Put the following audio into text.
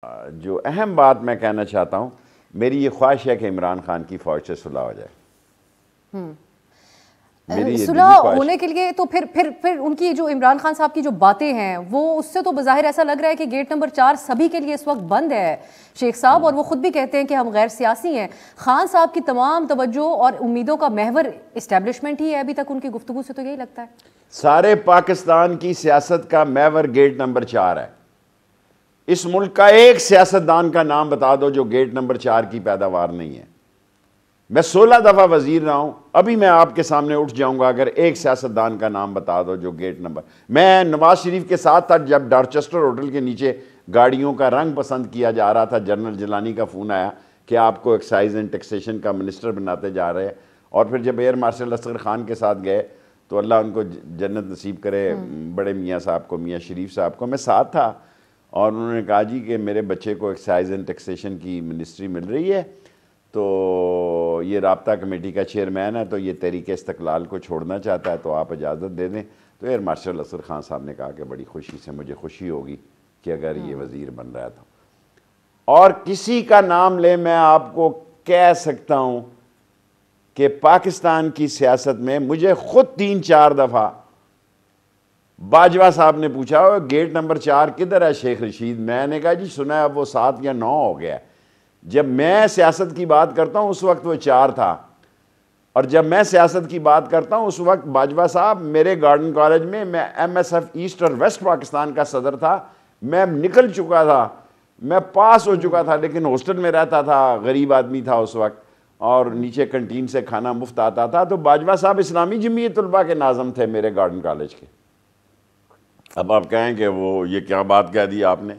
جو اہم بات میں کہنا چاہتا ہوں، میری یہ خواہش ہے کہ عمران خان کی فوج سے صلح ہو جائے. صلح ہونے کے لیے تو پھر ان کی جو عمران خان صاحب کی جو باتیں ہیں وہ اس سے تو بظاہر ایسا لگ رہا ہے کہ گیٹ نمبر 4 سبھی کے لیے اس وقت بند ہے شیخ صاحب، اور وہ خود بھی کہتے ہیں کہ ہم غیر سیاسی ہیں. خان صاحب کی تمام توجہ اور امیدوں کا محور اسٹیبلشمنٹ ہی ہے ابھی تک ان کی گفتگو سے، تو یہی لگتا ہے. سارے پاکستان کی سیاست کا محور گیٹ نمبر 4 ہے. اس ملک کا ایک سیاستدان کا نام بتا دو جو گیٹ نمبر 4 کی پیداوار نہیں ہے. میں 16 دفعہ وزیر رہا ہوں، ابھی میں آپ کے سامنے اٹھ جاؤں گا اگر ایک سیاستدان کا نام بتا دو جو گیٹ نمبر. میں نواز شریف کے ساتھ تھا جب ڈارچسٹر ہوٹل کے نیچے گاڑیوں کا رنگ پسند کیا جا رہا تھا. جنرل جیلانی کا فون آیا کہ آپ کو ایکسائز اینڈ ٹیکسیشن کا منسٹر بناتے جا رہے ہیں. اور پھر جب ایئر مارشل اصغر خان کے ساتھ گئے تو اللہ ان کو جنت نصیب کرے، بڑے میاں صاحب کو، میاں شریف صاحب کو، میں ساتھ تھا. اور انہوں نے کہا جی کہ میرے بچے کو ایکسائز اینڈ ٹیکسیشن کی منسٹری مل رہی ہے، تو یہ رابطہ کمیٹی کا چیئرمین ہے، تو یہ تحریک استقلال کو چھوڑنا چاہتا ہے، تو آپ اجازت دے دیں. تو ایئر مارشل اصغر خان صاحب نے کہا کہ بڑی خوشی سے، مجھے خوشی ہوگی کہ اگر یہ وزیر بن رہا تھا. اور کسی کا نام لے میں آپ کو کہہ سکتا ہوں کہ پاکستان کی سیاست میں مجھے خود 3-4 دفعہ باجوہ صاحب نے پوچھا گیٹ نمبر 4 کدھر ہے شیخ رشید. میں نے کہا جی سنا ہے اب وہ 7 یا 9 ہو گیا. جب میں سیاست کی بات کرتا ہوں اس وقت وہ 4 تھا، اور جب میں سیاست کی بات کرتا ہوں اس وقت باجوہ صاحب میرے گارڈن کالج میں ایم ایس ایف ایسٹ اور ویسٹ پاکستان کا صدر تھا. میں نکل چکا تھا، میں پاس ہو چکا تھا، لیکن ہاسٹل میں رہتا تھا، غریب آدمی تھا اس وقت، اور نیچے کنٹین سے کھانا مفت آتا تھا. تو باجوہ صاحب اسلامی جمعیت طلباء کے ناظم تھے میرے گارڈن کالج کے. اب آپ کہیں کہ وہ یہ کیا بات کہہ دی آپ نے.